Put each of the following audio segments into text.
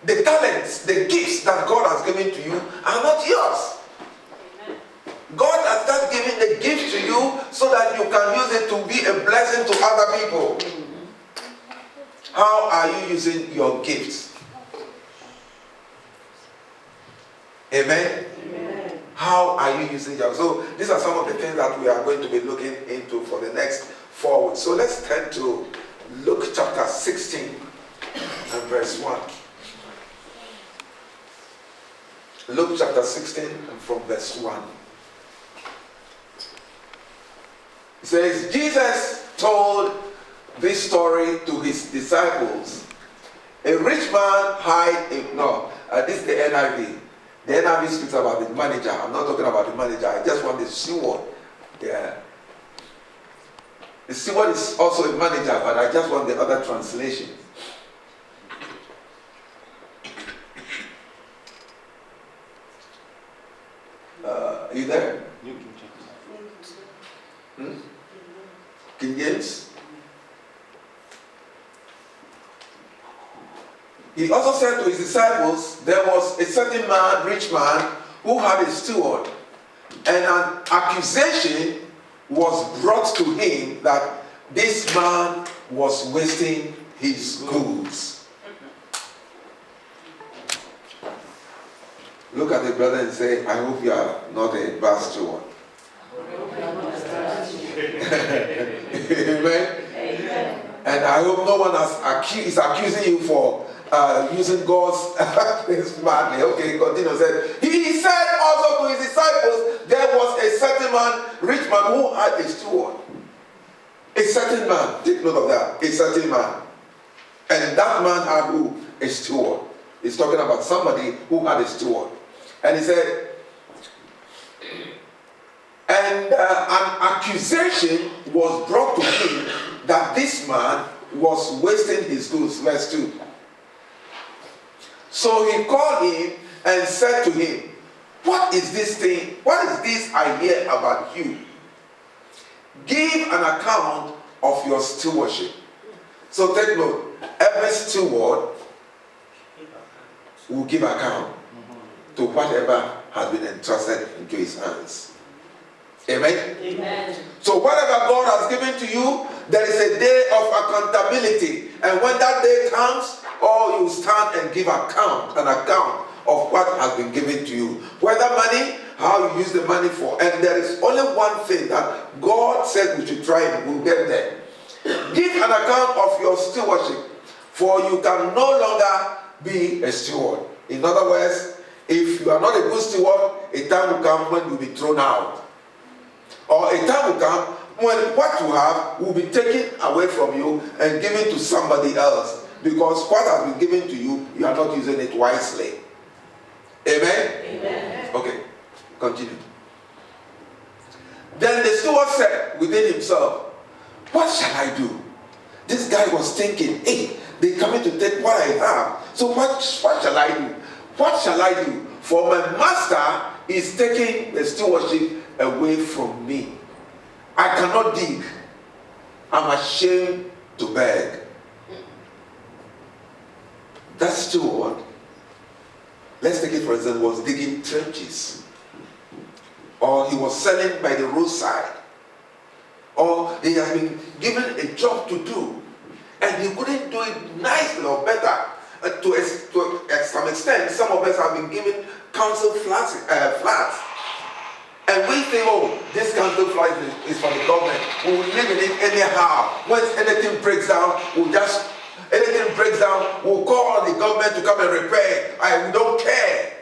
the talents, the gifts that God has given to you are not yours. God has just given the gift to you so that you can use it to be a blessing to other people. How are you using your gifts? Amen? Amen. How are you using your... So these are some of the things that we are going to be looking into for the next 4 weeks. So let's turn to Luke chapter 16 and verse 1. Luke chapter 16 and from verse 1. It says, Jesus told this story to his disciples. A rich man this is the NIV. The NIV speaks about the manager. I'm not talking about the manager. I just want the steward. The steward is also a manager, but I just want the other translation. Are you there? King James? He also said to his disciples, there was a certain man, rich man, who had a steward, and an accusation was brought to him that this man was wasting his goods. Look at the brother and say, I hope you are not a bad steward. Amen. Amen. And I hope no one is accusing you for using God's things badly. Okay, continue. Said, he said also to his disciples, there was a certain man, rich man, who had a steward. A certain man, take note of that. A certain man. And that man had who? A steward. He's talking about somebody who had a steward. And he said, and an accusation was brought to him that this man was wasting his goods. Verse 2. So he called him and said to him, what is this thing? What is this I hear about you? Give an account of your stewardship. So take note, every steward will give account to whatever has been entrusted into his hands. Amen? Amen. So whatever God has given to you, there is a day of accountability. And when that day comes, you stand and give an account of what has been given to you. Whether money, how you use the money for. And there is only one thing that God said we should try and we'll get there. Give an account of your stewardship, for you can no longer be a steward. In other words, if you are not a good steward, a time will come when you'll be thrown out. Or a time will come when what you have will be taken away from you and given to somebody else. Because what has been given to you, you are not using it wisely. Amen? Amen. Okay, continue. Then the steward said within himself, what shall I do? This guy was thinking, hey, they're coming to take what I have. So what shall I do? What shall I do? For my master is taking the stewardship away from me. I cannot dig. I'm ashamed to beg. That steward, let's take it for example, was digging trenches. Or he was selling by the roadside. Or he has been given a job to do. And he couldn't do it nicely or better. To some extent, some of us have been given council flats. And we think, this council flat is for the government. We will live in it anyhow. Once anything breaks down, we'll call on the government to come and repair. We don't care.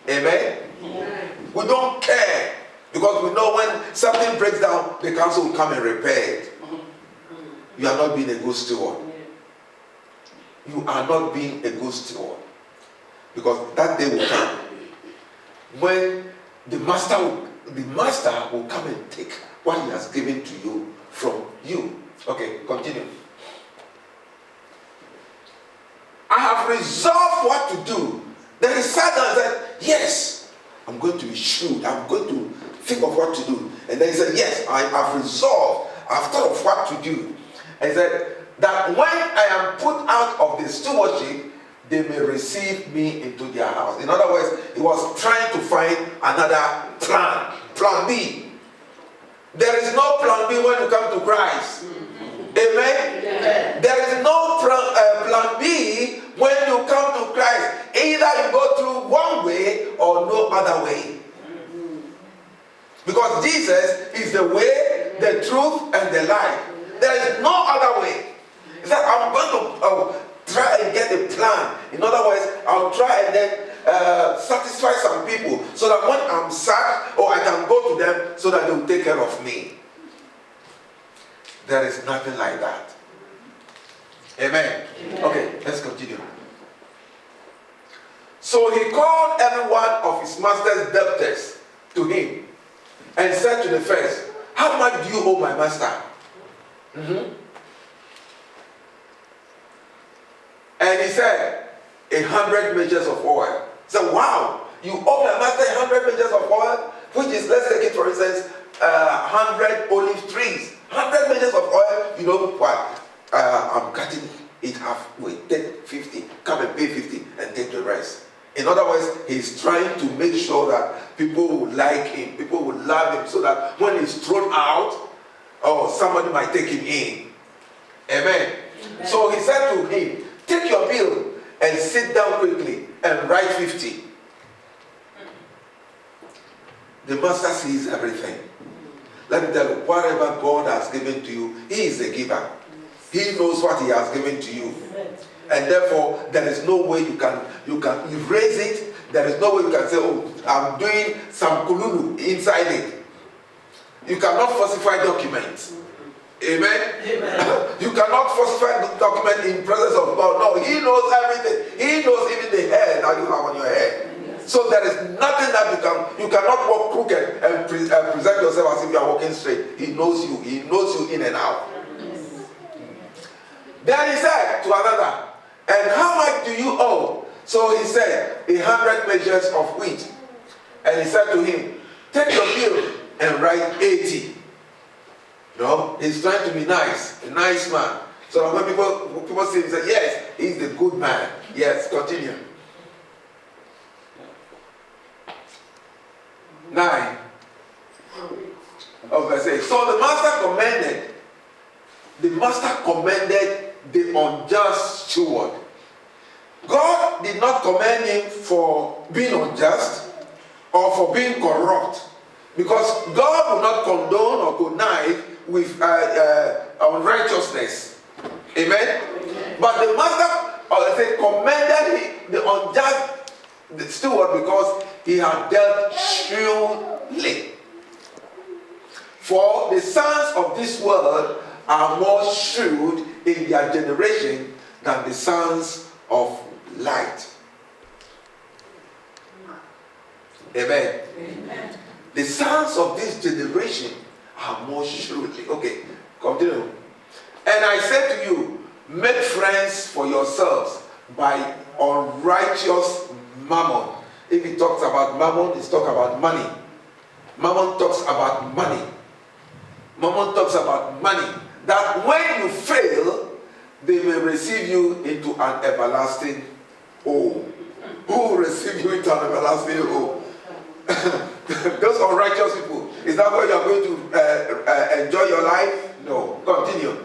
Amen? Amen? We don't care. Because we know when something breaks down, the council will come and repair it. You are not being a good steward. You are not being a good steward. Because that day will come when the master will come and take what he has given to you from you. Okay, continue. I have resolved what to do. Then he sat down and said, yes, I'm going to be shrewd. I'm going to think of what to do. And then he said, yes, I have resolved. I've thought of what to do. And he said, that when I am put out of the stewardship, they may receive me into their house. In other words, he was trying to find another plan. Plan B. There is no plan B when you come to Christ. Amen? Yeah. There is no plan B when you come to Christ. Either you go through one way or no other way. Because Jesus is the way, the truth, and the life. There is no other way. He said, I'm going to try and get a plan. In other words, I'll try and then satisfy some people so that when I'm sad, or I can go to them so that they will take care of me. There is nothing like that. Amen. Amen. Okay, let's continue. So he called every one of his master's debtors to him and said to the first, how much do you owe my master? And he said, 100 measures of oil. He said, wow, you owe my master 100 measures of oil, which is, let's take it for instance, 100 olive trees. 100 measures of oil, you know what? I'm cutting it half. Wait, take 50. Come and pay 50 and take the rest. In other words, he's trying to make sure that people will like him, people will love him, so that when he's thrown out, somebody might take him in. Amen. Amen. So he said to him, take your bill and sit down quickly and write 50. The master sees everything. Let me tell you, whatever God has given to you, he is the giver. He knows what he has given to you. And therefore, there is no way you can erase it. There is no way you can say, oh, I'm doing some kululu inside it. You cannot falsify documents. Amen? Amen. You cannot falsify the document in presence of God. No, he knows everything. He knows even the hair that you have on your head. So there is nothing that you cannot walk crooked and present yourself as if you are walking straight. He knows you. He knows you in and out. Then he said to another, and how much do you owe? So he said, 100 measures of wheat. And he said to him, take your bill and write 80. No, he's trying to be nice, a nice man. So when people see him, say, yes, he's the good man. Yes, continue. 9 of verse 8. So the master commended the unjust steward. God did not commend him for being unjust or for being corrupt, because God will not condone or connive with unrighteousness. Amen? Amen. But the master commended the unjust steward because he had dealt shrewdly. For the sons of this world are more shrewd in their generation than the sons of light. Amen. Amen. The sons of this generation are more shrewdly. Okay, continue. And I said to you, make friends for yourselves by unrighteous mammon. If he talks about mammon, he's talking about money. Mammon talks about money. Mammon talks about money. That when you fail, they may receive you into an everlasting home. Who will receive you into an everlasting home? Those unrighteous people. Is that where you are going to enjoy your life? No. Continue.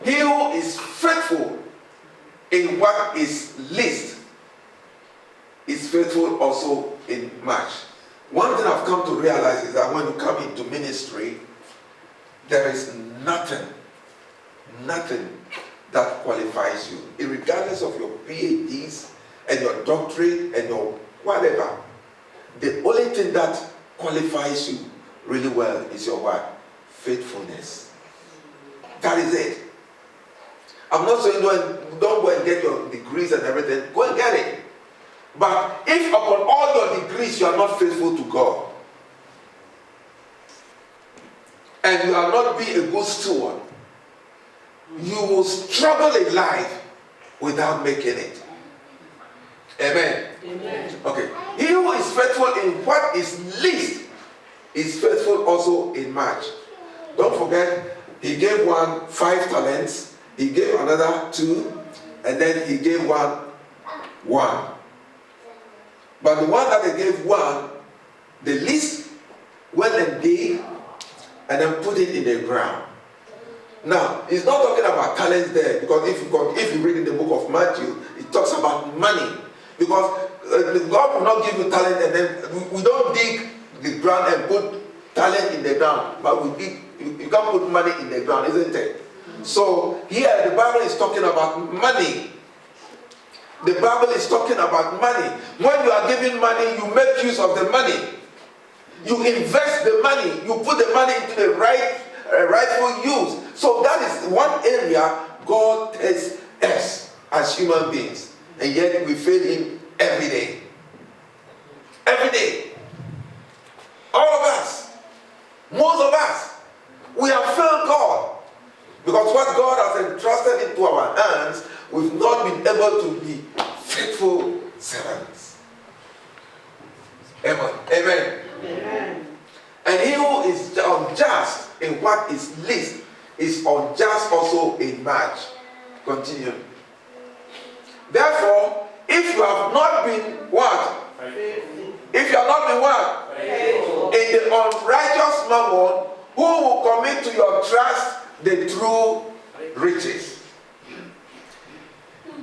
He who is faithful in what is least is faithful also in much. One thing I've come to realize is that when you come into ministry, there is nothing that qualifies you, regardless of your PhDs and your doctorate and your whatever. The only thing that qualifies you really well is your what? Faithfulness. That is it. I'm not saying don't go and get your degrees and everything. Go and get it. But if upon all your degrees you are not faithful to God, and you are not being a good steward, you will struggle in life without making it. Amen. Amen. Okay. He who is faithful in what is least is faithful also in much. Don't forget, he gave one 5 talents He gave another 2, and then he gave one. But the one that they gave 1, the least went and dig and then put it in the ground. Now, he's not talking about talents there, because if you read in the book of Matthew, it talks about money. Because God will not give you talent and then we don't dig the ground and put talent in the ground, but you can't put money in the ground, isn't it? So here the Bible is talking about money. The Bible is talking about money. When you are giving money, you make use of the money. You invest the money. You put the money into the rightful use. So that is one area God tests us as human beings. And yet we fail Him every day. Every day. All of us. Most of us. We have failed God. Because what God has entrusted into our hands, we've not been able to be faithful servants. Amen. Amen. Amen. And he who is unjust in what is least is unjust also in much. Continue. Therefore, if you have not been what? If you have not been what? In the unrighteous mammon, who will commit to your trust the true riches?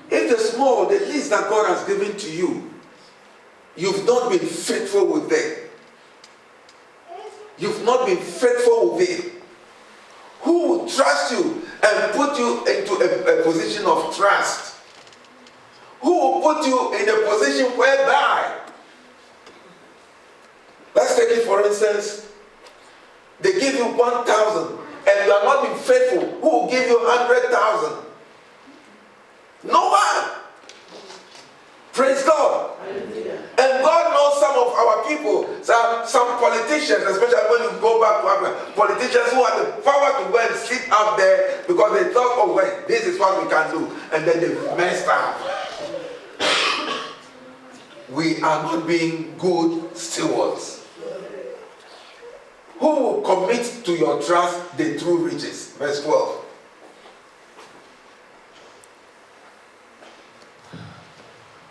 If the small, the least that God has given to you, you've not been faithful with it. You've not been faithful with it. Who will trust you and put you into a position of trust? Who will put you in a position whereby, let's take it for instance, they give you 1,000 and you are not being faithful. Who will give you 100,000? No one. Praise God. And God knows some of our people, some politicians, especially when you go back to Africa, politicians who had the power to go and sit out there because they thought, oh wait, this is what we can do. And then they messed up. We are not being good stewards. Who will commit to your trust the true riches? Verse 12.